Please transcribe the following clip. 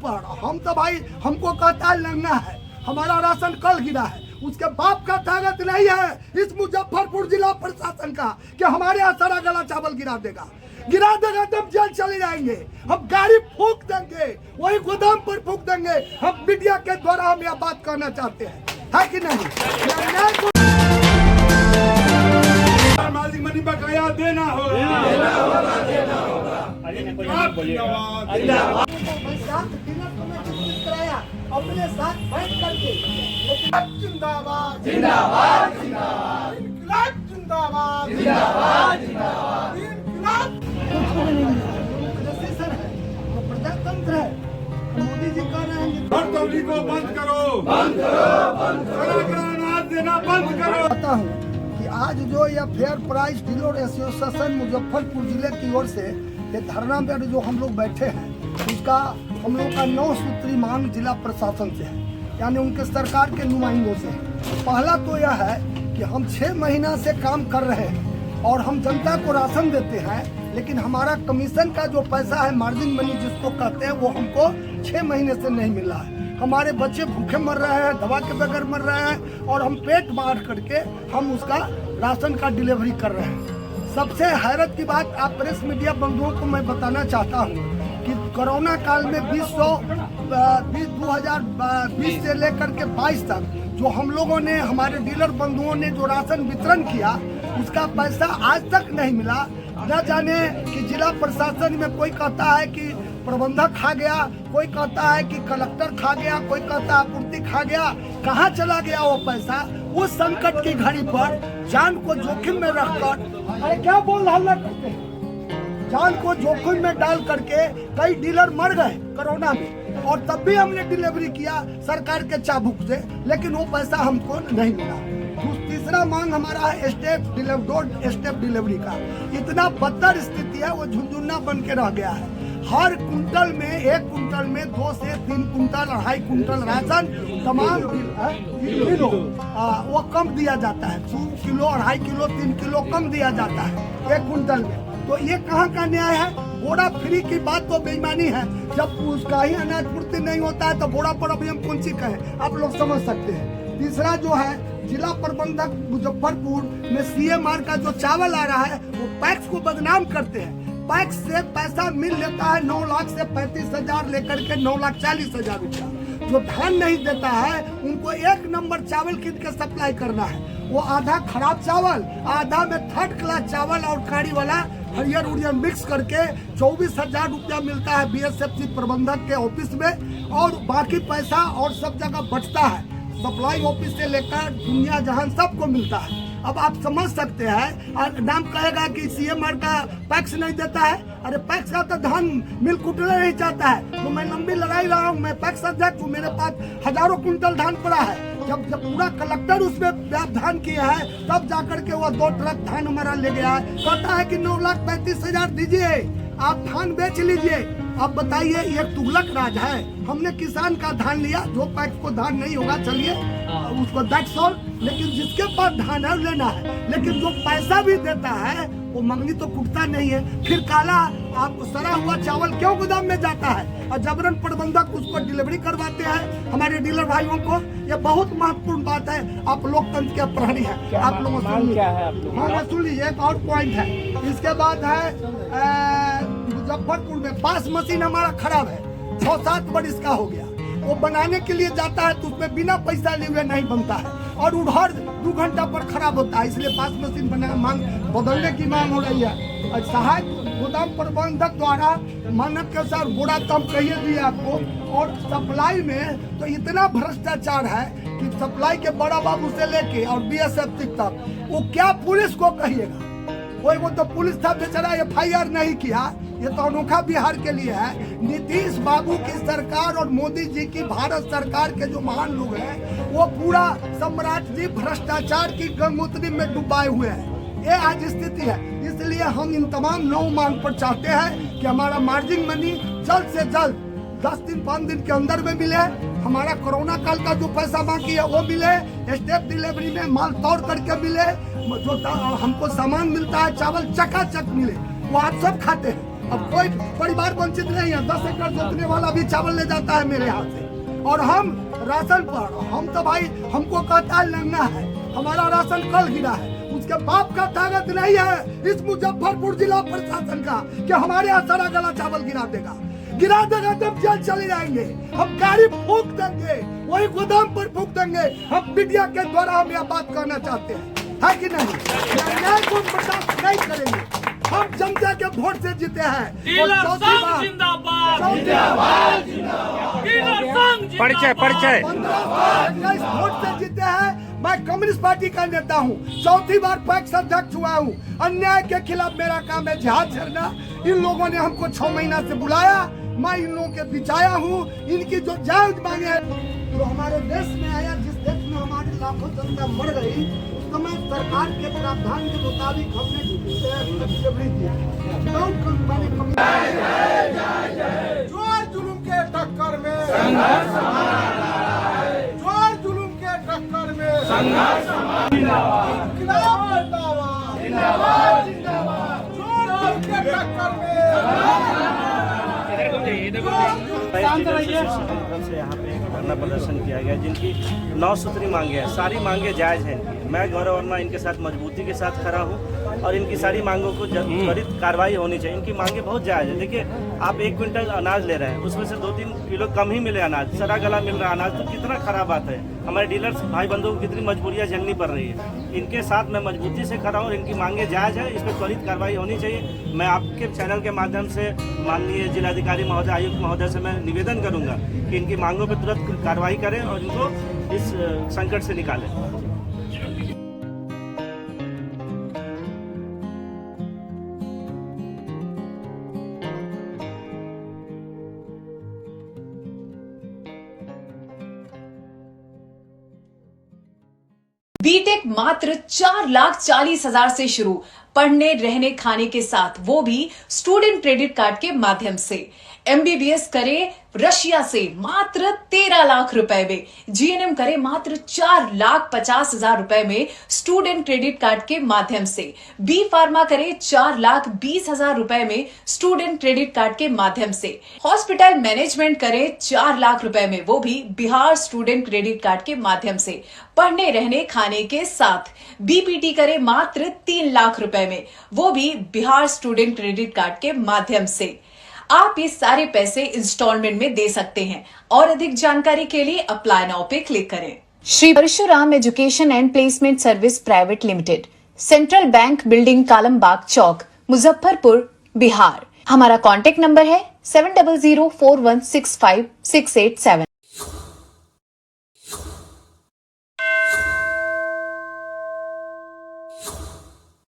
पर हम तो भाई हमको कहता है लंगा है, हमारा राशन कल गिरा है, उसके बाप का ताकत नहीं है इस मुजफ्फरपुर जिला प्रशासन का कि हमारे यहाँ सारा गला चावल गिरा देगा तब जेल चले जाएंगे। हम गाड़ी फूंक देंगे, वही गोदाम पर फूंक देंगे। हम मीडिया के द्वारा हम यह बात कहना चाहते हैं, है कि नहीं? मार्जिन मनी बकाया देना होगा। अपने साथ बैठ करके जिंदाबाद जिंदाबाद जिंदाबाद जिंदाबाद जिंदाबाद जिंदाबाद वो प्रजातंत्र है। मोदी जी कह रहे हैं भर्तौली को बंद करो, बंद करो, बंद करो, अनाज देना बंद करो। कहता हूँ कि आज जो यह fair price dealer association Muzaffarpur जिले की ओर से ये धरना पर जो हम लोग बैठे हैं, उसका हम लोग का 9 सूत्री मांग जिला प्रशासन से है, यानी उनके सरकार के नुमाइंदों से है। पहला तो यह है कि हम 6 महीना से काम कर रहे हैं और हम जनता को राशन देते हैं, लेकिन हमारा कमीशन का जो पैसा है, मार्जिन मनी जिसको कहते हैं, वो हमको 6 महीने से नहीं मिल रहा है। हमारे बच्चे भूखे मर रहे हैं, दवा के बगैर मर रहे हैं और हम पेट मार करके हम उसका राशन का डिलीवरी कर रहे हैं। सबसे हैरत की बात आप प्रेस मीडिया बंधुओं को मैं बताना चाहता हूँ कि कोरोना काल में 2020 से लेकर के 22 तक जो हम लोगों ने, हमारे डीलर बंधुओं ने जो राशन वितरण किया, उसका पैसा आज तक नहीं मिला। न जाने कि जिला प्रशासन में कोई कहता है कि प्रबंधक खा गया, कोई कहता है कि कलेक्टर खा गया, कोई कहता है आपूर्ति खा गया। कहाँ चला गया वो पैसा? उस संकट की घड़ी पर जान को जोखिम में रखकर, अरे क्या बोल हल्ला करते हैं, जान को जोखिम में डाल करके कई डीलर मर गए कोरोना में, और तब भी हमने डिलीवरी किया सरकार के चाबुक से, लेकिन वो पैसा हमको नहीं मिला। तीसरा मांग हमारा है स्टेप डिलीवरी का। इतना बदतर स्थिति है, वो झुंझुन्ना बन के रह गया है। हर कुंटल में, 1 कुंटल में 2 से 3 कुंटल, 2.5 कुंटल राशन तमाम किलो वो कम दिया जाता है। 2 किलो, 2.5 किलो, 3 किलो कम दिया जाता है 1 कुंटल में। तो ये कहाँ का न्याय है? बोरा फ्री की बात तो बेईमानी है। जब उसका ही अनाज पूर्ति नहीं होता है तो बोरा पर अभी हम कौन सी कहें, आप लोग समझ सकते हैं। तीसरा जो है, जिला प्रबंधक मुजफ्फरपुर में CMR का जो चावल आ रहा है, वो पैक्स को बदनाम करते हैं। पैक्स से पैसा मिल लेता है 9 लाख से 35,000 लेकर के 9,40,000 रुपया। जो धान नहीं देता है उनको 1 नंबर चावल कीन के सप्लाई करना है। वो आधा खराब चावल, आधा में 3rd क्लास चावल और काड़ी वाला हरियर उड़ियर मिक्स करके 24,000 रुपया मिलता है BSFC प्रबंधक के ऑफिस में, और बाकी पैसा और सब जगह बचता है। सप्लाई ऑफिस से लेकर दुनिया जहान सबको मिलता है। अब आप समझ सकते हैं, और नाम कहेगा कि CMR का पैक्स नहीं देता है। अरे पैक्स का तो धान मिल कुटना नहीं चाहता है, तो मैं लंबी लड़ाई रहा हूँ। मैं पैक्स अध्यक्ष हूँ, मेरे पास हजारों कुंटल धान पड़ा है। जब पूरा कलेक्टर उसमें धान किया है, तब जाकर के वो 2 ट्रक धान हमारा ले गया है। कहता है कि 9,35,000 दीजिए, आप धान बेच लीजिए। अब बताइए, ये तुगलक राज है। हमने किसान का धान लिया, जो पैक्स को धान नहीं होगा चलिए उसको दैट्स ऑल, लेकिन जिसके पास धान है लेना है। लेकिन जो पैसा भी देता है वो मंगनी तो कुटता नहीं है। फिर काला आप सड़ा हुआ चावल क्यों गोदाम में जाता है, और जबरन प्रबंधक उसको डिलीवरी करवाते हैं हमारे डीलर भाइयों को। ये बहुत महत्वपूर्ण बात है। आप लोकतंत्र के प्रहरी है, आप लोगों सुन लीजिए। एक और पॉइंट है, इसके बाद है मुजफ्फरपुर में पास मशीन हमारा खराब है, 6-7 वर्ष का हो गया। वो बनाने के लिए जाता है तो उसमें बिना पैसा लिए हुए नहीं बनता है, और उधर 2 घंटा पर खराब होता है। इसलिए पास मशीन बदलने की मांग हो रही है। और सहायक गोदाम प्रबंधक द्वारा मानक के अनुसार बोरा कम कहिए दिए आपको, और सप्लाई में तो इतना भ्रष्टाचार है कि सप्लाई के बड़ा बाबू से लेके और BSFC तक, वो क्या पुलिस को कहिएगा। वो तो पुलिस था बेचारा, FIR नहीं किया। ये तो अनोखा बिहार के लिए है। नीतीश बाबू की सरकार और मोदी जी की भारत सरकार के जो महान लोग हैं, वो पूरा सम्राट जी भ्रष्टाचार की गंगोत्री में डुबाए हुए हैं। ये आज स्थिति है। इसलिए हम इन तमाम 9 मांग पर चाहते हैं कि हमारा मार्जिन मनी जल्द से जल्द 10 दिन 5 दिन के अंदर में मिले। हमारा कोरोना काल का जो पैसा बाकी है वो मिले। स्टेप डिलीवरी में माल तोड़ करके मिले। जो हमको सामान मिलता है चावल चकाचक मिले, वो आप सब खाते हैं। अब कोई परिवार वंचित नहीं है। 10 एकड़ जोतने वाला भी चावल ले जाता है मेरे यहाँ से, और हम राशन पर, हम तो भाई हमको कहता है लंगा है, हमारा राशन कल गिरा है, उसके बाप का ताकत नहीं है इस मुजफ्फरपुर जिला प्रशासन का कि हमारे यहाँ सारा गला चावल गिरा देगा तब जेल चले जाएंगे। हम गाड़ी फूंक देंगे, वही गोदाम पर फूंक देंगे। हम मीडिया के द्वारा हम यह बात कहना चाहते हैं, है कि नहीं? अन्याय को बर्दाश्त नहीं करेंगे। हम जनता के वोट से जीते हैं। और चौथी बात, परिचय 15 वोट से जीते हैं। मैं कम्युनिस्ट पार्टी का नेता हूँ, चौथी बार पैक्स अध्यक्ष हुआ हूँ। अन्याय के खिलाफ मेरा काम है जहाज छेड़ना। इन लोगों ने हमको 6 महीना से बुलाया, मैं इन लोगों के बिछाया हूँ। इनकी जो जायज मांगे है, जो हमारे देश में आया, जिस देश में हमारी लाखों जनता मर गई, उस समय सरकार के प्रावधान के मुताबिक हमने जोर जुलूम के टक्कर में संघर्ष हमारा, जोर जुलूम के टक्कर में संघर्ष हमारा, इंकलाब जिंदाबाद जिंदाबाद, जोर जुलूम के टक्कर में से यहाँ पे धरना प्रदर्शन किया गया, जिनकी 9 सूत्री मांगे हैं। सारी मांगे जायज़ हैं इनकी। मैं गौरव वर्मा इनके साथ मजबूती के साथ खड़ा हूँ और इनकी सारी मांगों को त्वरित कार्रवाई होनी चाहिए। इनकी मांगे बहुत जायज़ है। देखिए, आप 1 क्विंटल अनाज ले रहे हैं, उसमें से 2-3 किलो कम ही मिले अनाज, सड़ा गला मिल रहा अनाज, तो कितना खराब बात है। हमारे डीलर्स भाई बंधुओं को कितनी मजबूरियाँ झेलनी पड़ रही है। इनके साथ मैं मजबूती से खड़ा हूँ और इनकी मांगे जायज़ है, इस पर त्वरित कार्रवाई होनी चाहिए। मैं आपके चैनल के माध्यम से माननीय जिलाधिकारी महोदय, आयुक्त महोदय से मैं निवेदन करूँगा कि इनकी मांगों पर तुरंत कार्रवाई करें और इनको इस संकट से निकालें। बीटेक मात्र 4,40,000 से शुरू, पढ़ने रहने खाने के साथ, वो भी स्टूडेंट क्रेडिट कार्ड के माध्यम से। एमबीबीएस करे रशिया से मात्र 13 लाख रुपए में, जीएनएम करे मात्र 4,50,000 रुपए में स्टूडेंट क्रेडिट कार्ड के माध्यम से, बी फार्मा करे 4,20,000 रुपए में स्टूडेंट क्रेडिट कार्ड के माध्यम से, हॉस्पिटल मैनेजमेंट करे 4 लाख रुपए में, वो भी बिहार स्टूडेंट क्रेडिट कार्ड के माध्यम से, पढ़ने रहने खाने के साथ। बीपीटी करे मात्र 3 लाख रुपए में, वो भी बिहार स्टूडेंट क्रेडिट कार्ड के माध्यम से। आप ये सारे पैसे इंस्टॉलमेंट में दे सकते हैं और अधिक जानकारी के लिए अप्लाई नाउ पे क्लिक करें। Shri Parshuram education and placement service private limited, central bank building, Kalambagh chowk, Muzaffarpur, Bihar. हमारा कॉन्टेक्ट नंबर है 7004165687।